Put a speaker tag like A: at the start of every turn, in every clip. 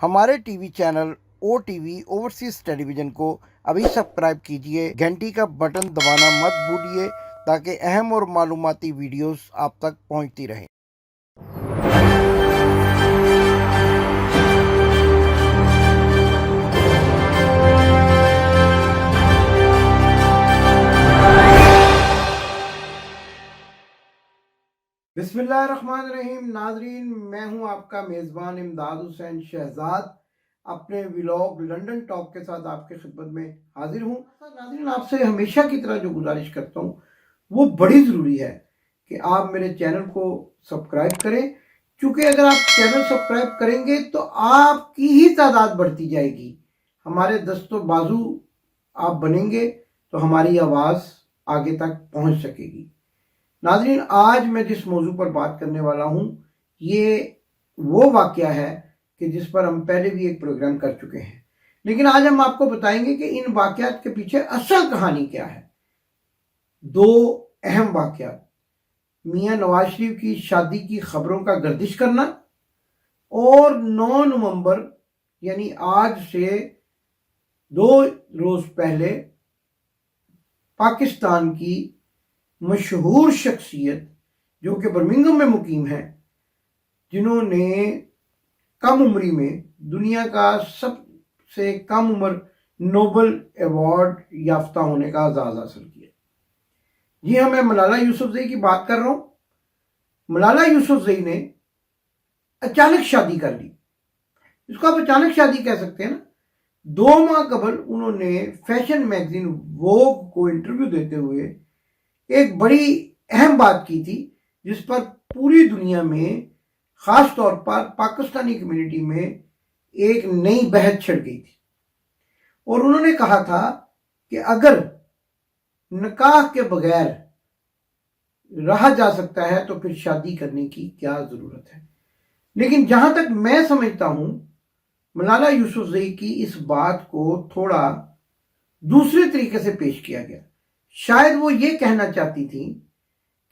A: हमारे TV channel ओ TV overseas television को अभी सब्सक्राइब कीजिए, घंटी का बटन दबाना मत भूलिए ताकि अहम और मालूमाती वीडियोस आप तक पहुंचती रहें। बिस्मिल्लाहिर्रहमानिर्रहीम। नाजरीन, मैं हूं आपका मेज़बान इमदाद हुसैन शहजाद अपने व्लॉग लंदन टॉक के साथ आपके खिदमत में हाजिर हूं। नाजरीन, आपसे हमेशा की तरह जो गुजारिश करता हूं वो बड़ी ज़रूरी है कि आप मेरे चैनल को सब्सक्राइब करें, क्योंकि अगर आप चैनल सब्सक्राइब करेंगे तो आपकी ही तादाद बढ़ती जाएगी, हमारे दस्तों बाजू आप बनेंगे तो हमारी आवाज़ आगे तक पहुंच सकेगी। नाज़रीन, आज मैं जिस मौजू पर बात करने वाला हूँ ये वो वाक़या है कि जिस पर हम पहले भी एक प्रोग्राम कर चुके हैं, लेकिन आज हम आपको बताएंगे कि इन वाक़यात के पीछे असल कहानी क्या है। दो अहम वाक़यात, मियाँ नवाज शरीफ की शादी की खबरों का गर्दिश करना और 9 नवंबर यानी आज से 2 रोज़ पहले पाकिस्तान की मशहूर शख्सियत जो कि बर्मिंघम में मुकीम है, जिन्होंने कम उम्री में दुनिया का सबसे कम उम्र नोबल अवार्ड याफ्ता होने का एजाज़ हासिल किया। जी हाँ, मैं मलाला यूसुफजई की बात कर रहा हूँ। मलाला यूसुफजई ने अचानक शादी कर ली। इसको आप अचानक शादी कह सकते हैं ना। 2 माह कबल उन्होंने फैशन मैगजीन वोग को इंटरव्यू देते हुए एक बड़ी अहम बात की थी, जिस पर पूरी दुनिया में ख़ास तौर पर पाकिस्तानी कम्युनिटी में एक नई बहस छिड़ गई थी। और उन्होंने कहा था कि अगर निकाह के बगैर रहा जा सकता है तो फिर शादी करने की क्या ज़रूरत है। लेकिन जहाँ तक मैं समझता हूँ, मलाला यूसुफजई की इस बात को थोड़ा दूसरे तरीके से पेश किया गया। शायद वो ये कहना चाहती थी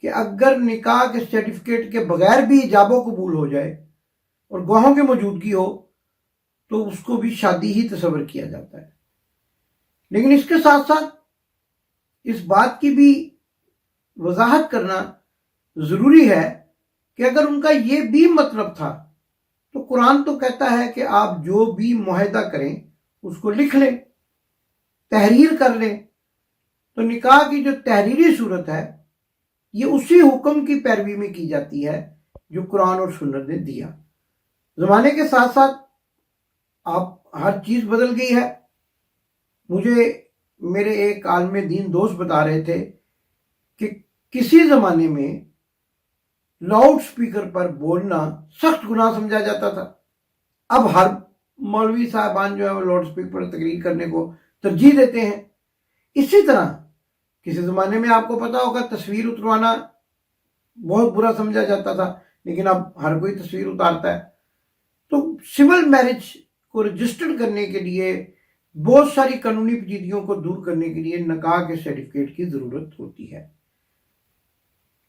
A: कि अगर निकाह के सर्टिफिकेट के बगैर भी इजाबो कबूल हो जाए और गवाहों की मौजूदगी हो तो उसको भी शादी ही तस्वर किया जाता है। लेकिन इसके साथ साथ इस बात की भी वजाहत करना ज़रूरी है कि अगर उनका ये भी मतलब था तो कुरान तो कहता है कि आप जो भी मुआहदा करें उसको लिख लें, तहरीर कर लें। तो निकाह की जो तहरीरी सूरत है ये उसी हुक्म की पैरवी में की जाती है जो कुरान और सुन्नत ने दिया। ज़माने के साथ साथ आप हर चीज़ बदल गई है। मुझे मेरे एक आलिम दीन दोस्त बता रहे थे कि किसी ज़माने में लाउड स्पीकर पर बोलना सख्त गुनाह समझा जाता था। अब हर मौलवी साहबान जो है वो लाउड स्पीकर पर तकरीर करने को तरजीह देते हैं। इसी तरह किसी ज़माने में आपको पता होगा तस्वीर उतरवाना बहुत बुरा समझा जाता था, लेकिन अब हर कोई तस्वीर उतारता है। तो सिविल मैरिज को रजिस्टर्ड करने के लिए, बहुत सारी कानूनी पेचीदगियों को दूर करने के लिए निकाह के सर्टिफिकेट की ज़रूरत होती है।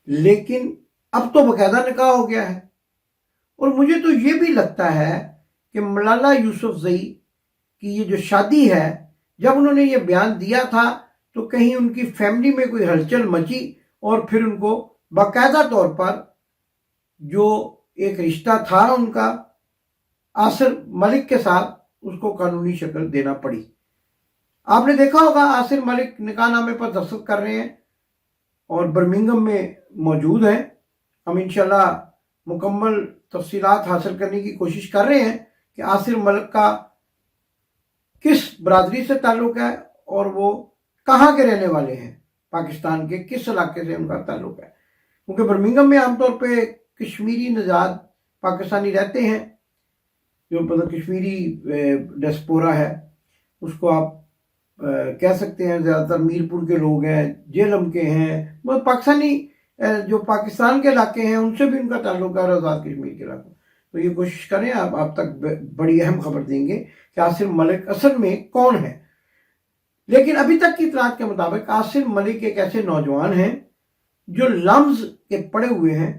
A: लेकिन अब तो बाकायदा निकाह हो गया है। और मुझे तो ये भी लगता है कि मलाला यूसुफजई की ये जो शादी है, जब उन्होंने ये बयान दिया था तो कहीं उनकी फैमिली में कोई हलचल मची और फिर उनको बाकायदा तौर पर जो एक रिश्ता था उनका आसिर मलिक के साथ, उसको कानूनी शक्ल देना पड़ी। आपने देखा होगा आसिर मलिक निकाहनामे पर दस्तखत कर रहे हैं और बर्मिंघम में मौजूद हैं। हम इंशाल्लाह मुकम्मल तफसीलात हासिल करने की कोशिश कर रहे हैं कि आसिर मलिक का किस बरादरी से ताल्लुक़ है और वो कहाँ के रहने वाले हैं, पाकिस्तान के किस इलाके से उनका ताल्लुक़ है। क्योंकि बर्मिंघम में आमतौर पे कश्मीरी नजाद पाकिस्तानी रहते हैं, जो मतलब कश्मीरी डियास्पोरा है उसको आप कह सकते हैं। ज़्यादातर मीरपुर के लोग हैं, जेलम के हैं, मतलब पाकिस्तानी जो पाकिस्तान के इलाके हैं उनसे भी उनका ताल्लुक़ है, आज़ाद कश्मीर के इलाकों। तो ये कोशिश करें, आप तक बड़ी अहम खबर देंगे कि आसिर मलिक असल में कौन है। लेकिन अभी तक की इतलात के मुताबिक आसिर मलिक एक ऐसे नौजवान हैं जो लम्ज़ के पड़े हुए हैं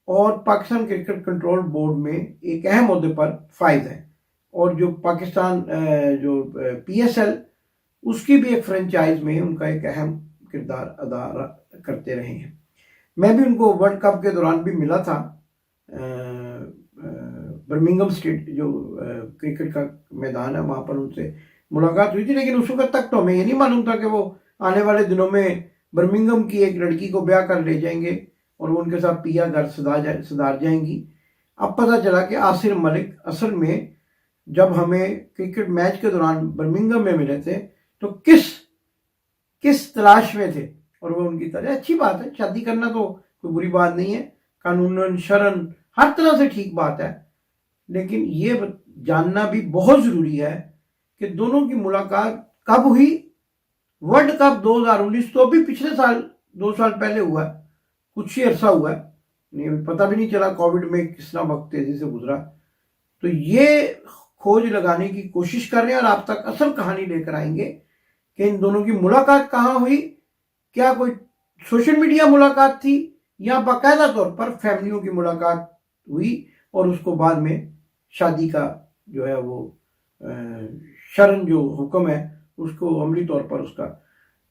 A: और पाकिस्तान क्रिकेट कंट्रोल बोर्ड में एक अहम ओहदे पर फायद है। اور جو پاکستان جو PSL اس کی بھی ایک فرنچائز میں ان کا ایک اہم کردار ادا کرتے رہے ہیں. میں بھی ان کو ورلڈ کپ کے دوران بھی ملا تھا. برمنگھم اسٹیٹ جو کرکٹ کا میدان ہے وہاں پر ان سے ملاقات ہوئی تھی، لیکن اس وقت تک تو ہمیں یہ نہیں معلوم تھا کہ وہ آنے والے دنوں میں برمنگھم کی ایک لڑکی کو بیاہ کر لے جائیں گے اور وہ ان کے ساتھ پیا گھر سدھار جائیں گی. اب پتہ چلا کہ آصر ملک اصل میں جب ہمیں کرکٹ میچ کے دوران برمنگھم میں ملے تھے تو کس تلاش میں تھے، اور وہ ان کی طرح. اچھی بات ہے، شادی کرنا تو کوئی بری بات نہیں ہے، قانون شرعن ہر طرح سے ٹھیک بات ہے، لیکن یہ جاننا بھی بہت ضروری ہے کہ دونوں کی ملاقات کب ہوئی. ورلڈ کپ 2019 تو بھی پچھلے سال 2 سال پہلے ہوا ہے، کچھ ہی عرصہ ہوا ہے، پتہ بھی نہیں چلا کووڈ میں کس طرح وقت تیزی سے گزرا. تو یہ کھوج لگانے کی کوشش کر رہے ہیں اور آپ تک اصل کہانی لے کر آئیں گے کہ ان دونوں کی ملاقات کہاں ہوئی، کیا کوئی سوشل میڈیا ملاقات تھی یا باقاعدہ طور پر فیملیوں کی ملاقات ہوئی اور اس کو بعد میں شادی کا جو ہے وہ شرعن جو حکم ہے اس کو عملی طور پر اس کا.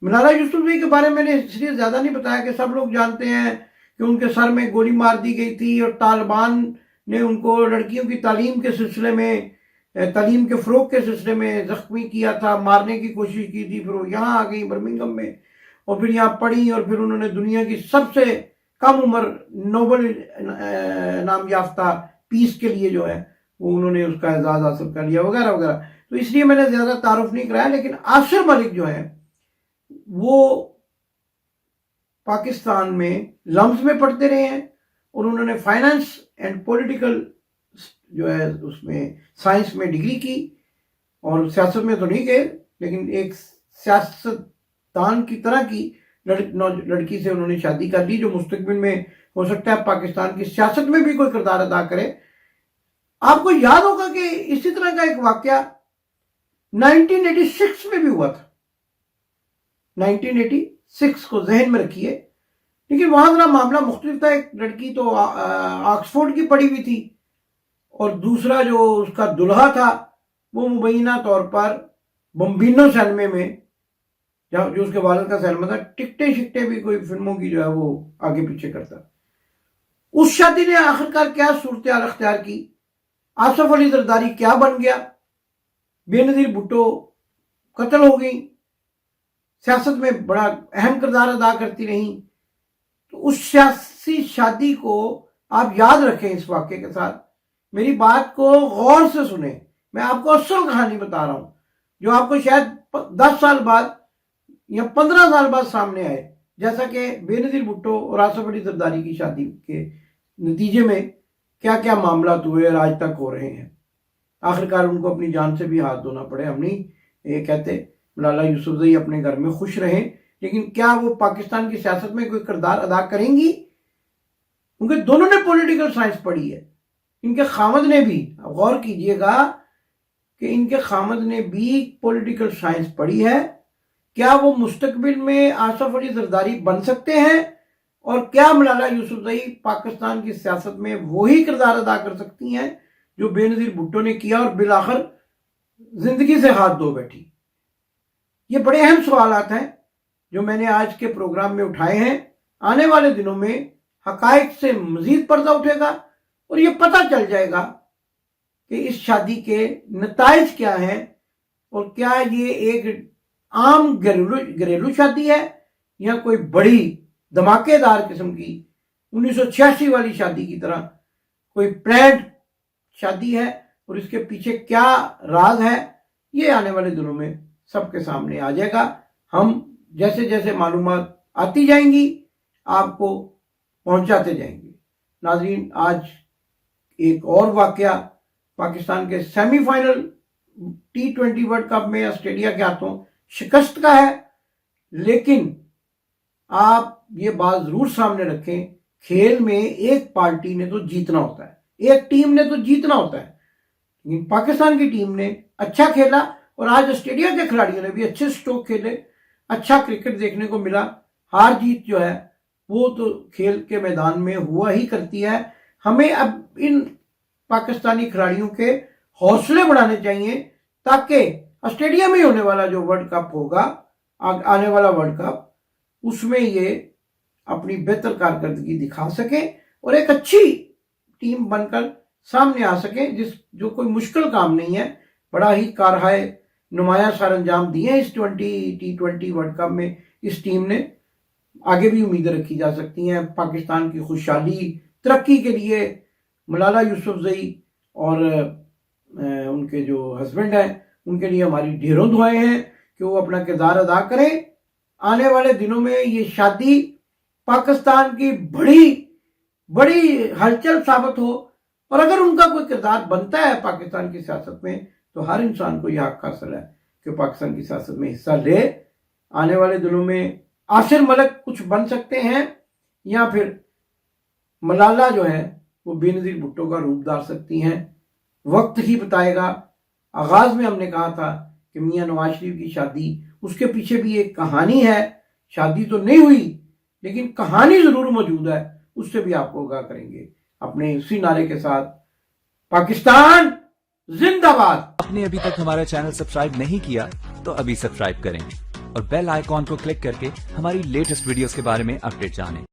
A: ملالہ یوسفزئی کے بارے میں نے اس لیے زیادہ نہیں بتایا کہ سب لوگ جانتے ہیں کہ ان کے سر میں گولی مار دی گئی تھی اور طالبان نے ان کو لڑکیوں کی تعلیم کے سلسلے میں، تعلیم کے فروغ کے سلسلے میں زخمی کیا تھا، مارنے کی کوشش کی تھی. پھر وہ یہاں آ گئی برمنگھم میں اور پھر یہاں پڑھی اور پھر انہوں نے دنیا کی سب سے کم عمر نوبل انعام یافتہ پیس کے لیے جو ہے وہ انہوں نے اس کا اعزاز حاصل کر لیا وغیرہ وغیرہ. تو اس لیے میں نے زیادہ تعارف نہیں کرایا، لیکن آصر ملک جو ہے وہ پاکستان میں لمز میں پڑھتے رہے ہیں اور انہوں نے فائنانس اینڈ پولیٹیکل جو ہے اس میں سائنس میں ڈگری کی، اور سیاست میں تو نہیں گئے لیکن ایک سیاستدان کی طرح کی لڑکی سے انہوں نے شادی کر لی جو مستقبل میں ہو سکتا ہے پاکستان کی سیاست میں بھی کوئی کردار ادا کرے. آپ کو یاد ہوگا کہ اسی طرح کا ایک واقعہ 1986 میں بھی ہوا تھا. 1986 کو ذہن میں رکھیے، لیکن وہاں ذرا معاملہ مختلف تھا. ایک لڑکی تو آکسفورڈ کی پڑھی ہوئی تھی اور دوسرا جو اس کا دلہا تھا وہ مبینہ طور پر بمبینو سینمے میں، جو اس کے والد کا سینما تھا، ٹکٹیں شکٹیں بھی کوئی فلموں کی جو ہے وہ آگے پیچھے کرتا. اس شادی نے آخرکار کیا صورتحال اختیار کی، آصف علی زرداری کیا بن گیا، بے نظیر بھٹو قتل ہو گئی، سیاست میں بڑا اہم کردار ادا کرتی رہیں. تو اس سیاسی شادی کو آپ یاد رکھیں. اس واقعے کے ساتھ میری بات کو غور سے سنیں، میں آپ کو اصل کہانی بتا رہا ہوں جو آپ کو شاید 10 سال بعد یا 15 سال بعد سامنے آئے، جیسا کہ بے نظیر بھٹو اور آصف علی زرداری کی شادی کے نتیجے میں کیا کیا معاملات ہوئے اور آج تک ہو رہے ہیں. آخرکار ان کو اپنی جان سے بھی ہاتھ دھونا پڑے. ہم نہیں یہ کہتے ملالہ یوسفزئی اپنے گھر میں خوش رہیں، لیکن کیا وہ پاکستان کی سیاست میں کوئی کردار ادا کریں گی؟ کیونکہ دونوں نے پولیٹیکل سائنس پڑھی ہے. ان کے خامد نے بھی، غور کیجئے گا کہ ان کے خامد نے بھی پولیٹیکل سائنس پڑھی ہے. کیا وہ مستقبل میں آصف علی زرداری بن سکتے ہیں؟ اور کیا ملالہ یوسفزئی پاکستان کی سیاست میں وہی کردار ادا کر سکتی ہیں جو بے نظیر بھٹو نے کیا اور بالآخر زندگی سے ہاتھ دھو بیٹھی؟ یہ بڑے اہم سوالات ہیں جو میں نے آج کے پروگرام میں اٹھائے ہیں. آنے والے دنوں میں حقائق سے مزید پردہ اٹھے گا اور یہ پتہ چل جائے گا کہ اس شادی کے نتائج کیا ہیں اور کیا یہ ایک عام گھریلو شادی ہے یا کوئی بڑی دھماکے دار قسم کی 1986 والی شادی کی طرح کوئی پلانڈ شادی ہے، اور اس کے پیچھے کیا راز ہے. یہ آنے والے دنوں میں سب کے سامنے آ جائے گا. ہم جیسے جیسے معلومات آتی جائیں گی آپ کو پہنچاتے جائیں گے. ناظرین، آج ایک اور واقعہ پاکستان کے semi final T20 world cup میں آسٹریلیا کے ہاتھوں شکست کا ہے، لیکن آپ یہ بات ضرور سامنے رکھیں، کھیل میں ایک پارٹی نے تو جیتنا ہوتا ہے، ایک ٹیم نے تو جیتنا ہوتا ہے. لیکن پاکستان کی ٹیم نے اچھا کھیلا اور آج آسٹریلیا کے کھلاڑیوں نے بھی اچھے سٹروک کھیلے، اچھا کرکٹ دیکھنے کو ملا. ہار جیت جو ہے وہ تو کھیل کے میدان میں ہوا ہی کرتی ہے. ہمیں اب ان پاکستانی کھلاڑیوں کے हौसले बढ़ाने चाहिए ताकि ऑस्ट्रेलिया में होने वाला जो वर्ल्ड कप होगा, आने वाला वर्ल्ड कप, उसमें ये अपनी बेहतर कारकर्दगी दिखा सके और एक अच्छी टीम बनकर सामने आ सके, जो कोई मुश्किल काम नहीं है। बड़ा ही कारहाय नुमाया सर अंजाम दिए इस T20 वर्ल्ड कप में इस टीम ने। आगे भी उम्मीदें रखी जा सकती हैं पाकिस्तान की खुशहाली तरक्की के लिए। मलाला यूसुफजई और उनके जो हस्बैंड हैं उनके लिए हमारी ढेरों दुआएं हैं कि वो अपना किरदार अदा करें। आने वाले दिनों में ये शादी पाकिस्तान की बड़ी हलचल साबित हो, और अगर उनका कोई किरदार बनता है पाकिस्तान की सियासत में तो हर इंसान को यह हक हासिल है कि पाकिस्तान की सियासत में हिस्सा ले। आने वाले दिनों में आसिर मलिक कुछ बन सकते हैं, या फिर मलाला जो है वो बेनज़ीर भुट्टो का रूप धार सकती हैं। वक्त ही बताएगा। आगाज में हमने कहा था कि मियां नवाज शरीफ की शादी, उसके पीछे भी एक कहानी है। शादी तो नहीं हुई लेकिन कहानी जरूर मौजूद है, उससे भी आपको आगाह करेंगे अपने उसी नारे के साथ, पाकिस्तान जिंदाबाद।
B: आपने अभी तक हमारा चैनल सब्सक्राइब नहीं किया तो अभी सब्सक्राइब करें और बेल आइकॉन को क्लिक करके हमारी लेटेस्ट वीडियोस के बारे में अपडेट जानें।